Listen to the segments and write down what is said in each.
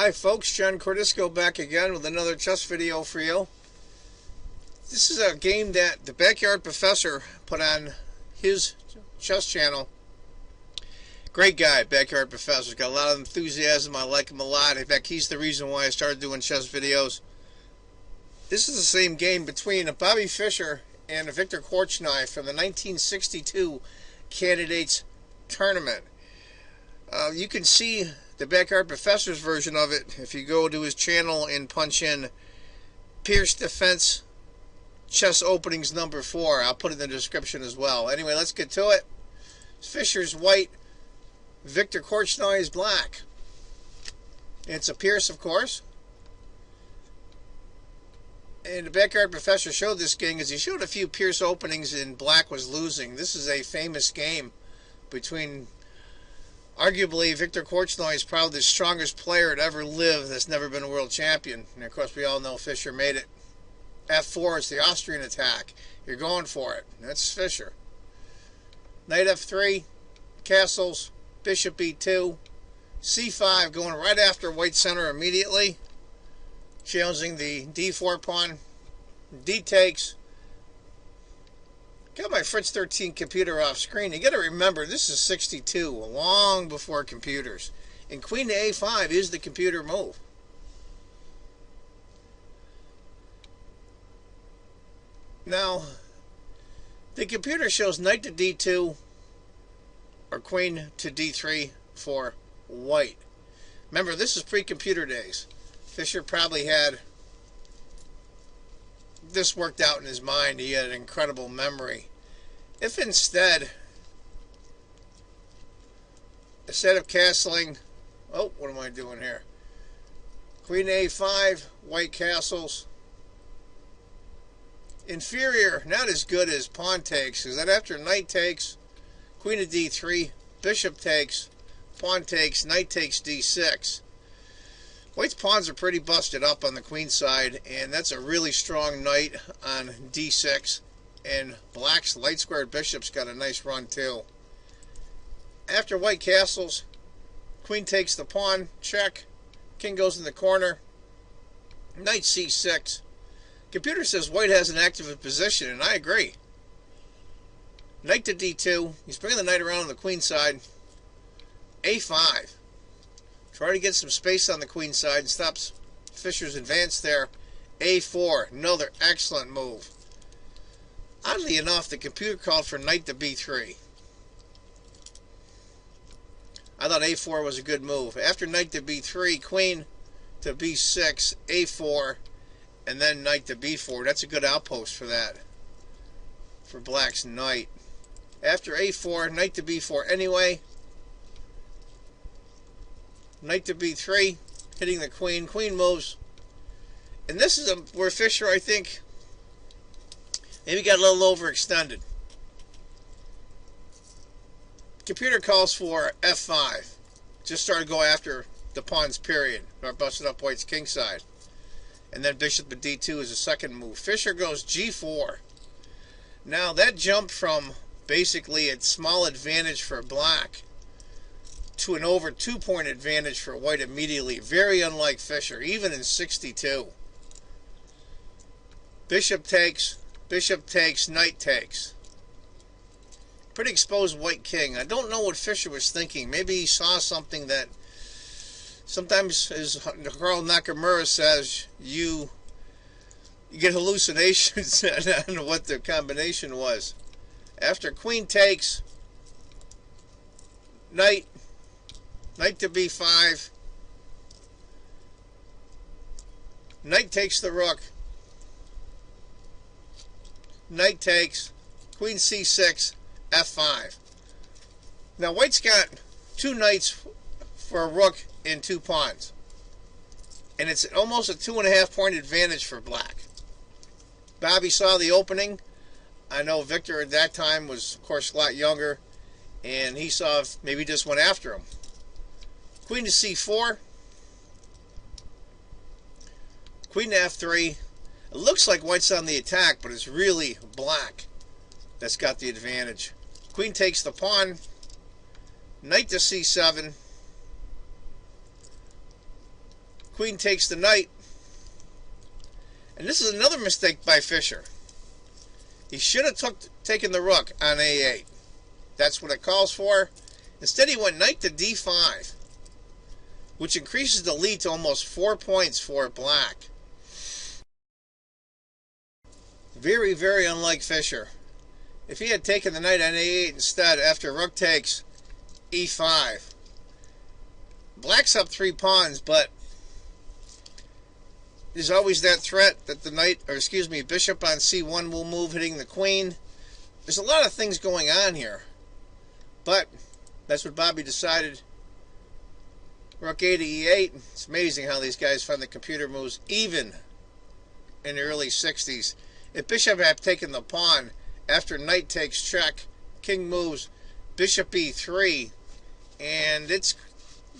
Hi folks, John Cordisco back again with another chess video for you. This is a game that the Backyard Professor put on his chess channel. Great guy, Backyard Professor. Got a lot of enthusiasm. I like him a lot. In fact, he's the reason why I started doing chess videos. This is the same game between Bobby Fischer and Victor Korchnoi from the 1962 Candidates Tournament. You can see the Backyard Professor's version of it if you go to his channel and punch in Pirc Defense Chess Openings number 4. I'll put it in the description as well. Anyway, let's get to it. Fischer's white, Victor Korchnoi is black. It's a Pirc, of course. And the Backyard Professor showed this game as he showed a few Pirc openings and black was losing. This is a famous game between, arguably, Victor Korchnoi is probably the strongest player to ever live that's never been a world champion. And of course, we all know Fischer made it. F4 is the Austrian attack. You're going for it. That's Fischer. Knight F3, castles, bishop E2, C5 going right after white center immediately, challenging the D4 pawn. D takes. Got my Fritz 13 computer off screen. You got to remember, this is 62, long before computers. And queen to A5 is the computer move. Now, the computer shows knight to D2 or queen to D3 for white. Remember, this is pre-computer days. Fischer probably had this worked out in his mind. He had an incredible memory. If instead of castling, oh, what am I doing here? Queen A5, white castles. Inferior, not as good as pawn takes, because then after knight takes, queen to D3, bishop takes, pawn takes, knight takes D6. White's pawns are pretty busted up on the queen side, and that's a really strong knight on D6. And black's light squared bishop's got a nice run too. After white castles, queen takes the pawn, check, king goes in the corner, knight C6. Computer says white has an active position, and I agree. Knight to D2, he's bringing the knight around on the queen side. A5. Try to get some space on the queen side and stops Fischer's advance there. A4, another excellent move. Oddly enough, the computer called for knight to B3. I thought A4 was a good move. After knight to B3, queen to B6, A4, and then knight to B4. That's a good outpost for that, for black's knight. After A4, knight to B4 anyway. Knight to B3, hitting the queen. Queen moves. And this is where Fischer, I think, maybe got a little overextended. Computer calls for F5. Just started to go after the pawns, period. Or busted up white's king side. And then bishop to D2 is a second move. Fischer goes G4. Now that jump from basically a small advantage for black to an over 2-point advantage for white immediately. Very unlike Fischer, even in 62. Bishop takes, knight takes. Pretty exposed white king. I don't know what Fischer was thinking. Maybe he saw something that sometimes, as Carl Nakamura says, you get hallucinations on what the combination was. After queen takes, knight to B5, knight takes the rook, knight takes, queen C6, F5. Now white's got 2 knights for a rook and 2 pawns, and it's almost a 2.5-point advantage for black. Bobby saw the opening. I know Victor at that time was, of course, a lot younger, and he saw if maybe just went after him. Queen to C4, queen to F3. It looks like white's on the attack, but it's really black that's got the advantage. Queen takes the pawn, knight to C7, Queen takes the knight. And this is another mistake by Fischer. He should have taken the rook on a8. That's what it calls for. Instead he went knight to d5, which increases the lead to almost 4 points for black. Very, very unlike Fischer. If he had taken the knight on a8 instead after rook takes e5, black's up 3 pawns, but there's always that threat that the knight, or excuse me, bishop on c1 will move, hitting the queen. There's a lot of things going on here, but that's what Bobby decided. Rook a to e8. It's amazing how these guys find the computer moves even in the early 60s. If bishop had taken the pawn after knight takes check, king moves, bishop e3, and it's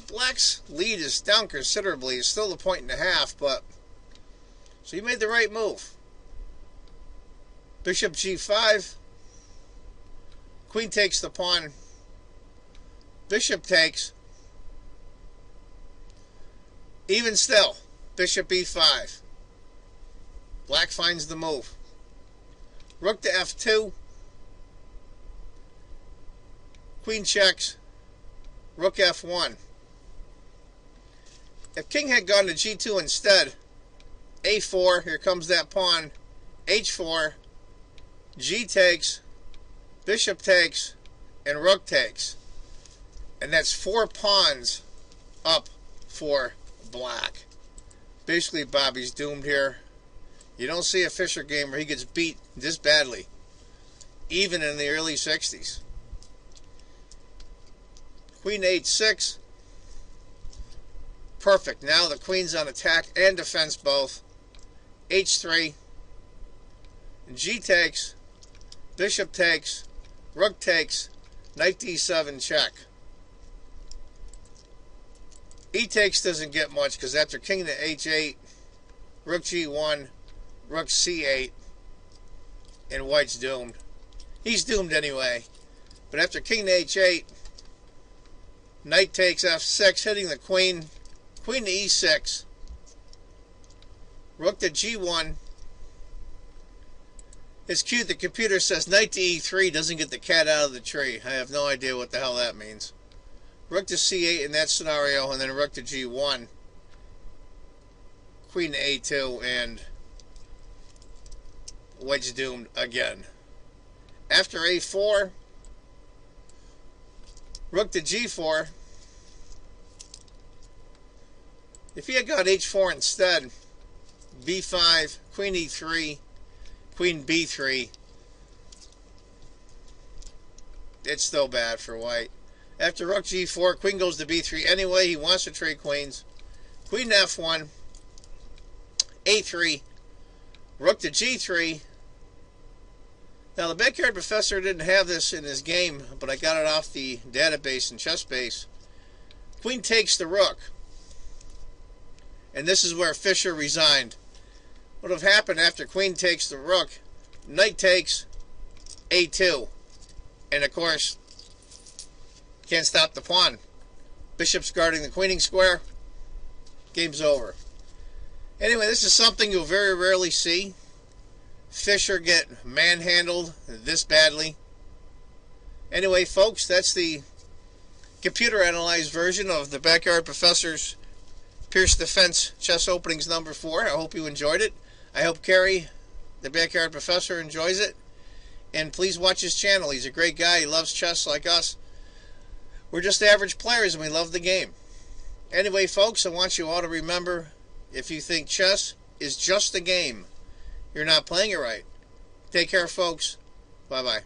black's lead is down considerably. It's still a point and a half, but so you made the right move. Bishop g5, queen takes the pawn, bishop takes, even still, bishop e5. Black finds the move. Rook to f2, queen checks, rook f1. If king had gone to g2 instead, a4, here comes that pawn, h4, g takes, bishop takes, and rook takes. And that's 4 pawns up for black. Basically, Bobby's doomed here. You don't see a Fischer game where he gets beat this badly, even in the early 60s. Queen h6. Perfect. Now the queen's on attack and defense both. h3. G takes. Bishop takes. Rook takes. Knight d7 check. E takes doesn't get much because after king to h8, rook g1, rook c8, and white's doomed. He's doomed anyway. But after king to h8, knight takes f6, hitting the queen, queen to e6, rook to g1. It's cute, the computer says knight to e3 doesn't get the cat out of the tree. I have no idea what the hell that means. Rook to c8 in that scenario, and then rook to g1, queen to a2, and white's doomed again. After a4, rook to g4. If he had got h4 instead, b5, queen e3, queen b3, it's still bad for white. After rook g4, queen goes to b3 anyway. He wants to trade queens. Queen f1, a3, rook to g3. Now the Backyard Professor didn't have this in his game, but I got it off the database and chess base. Queen takes the rook. And this is where Fischer resigned. What would have happened after queen takes the rook? Knight takes a2. And of course, can't stop the pawn. Bishop's guarding the queening square. Game's over. Anyway, this is something you'll very rarely see. Fischer get manhandled this badly. Anyway, folks, that's the computer analyzed version of the Backyard Professor's Pirc Defense Chess Openings number 4. I hope you enjoyed it. I hope Kerry, the Backyard Professor, enjoys it. And please watch his channel. He's a great guy. He loves chess like us. We're just average players and we love the game. Anyway, folks, I want you all to remember, if you think chess is just a game, you're not playing it right. Take care, folks. Bye-bye.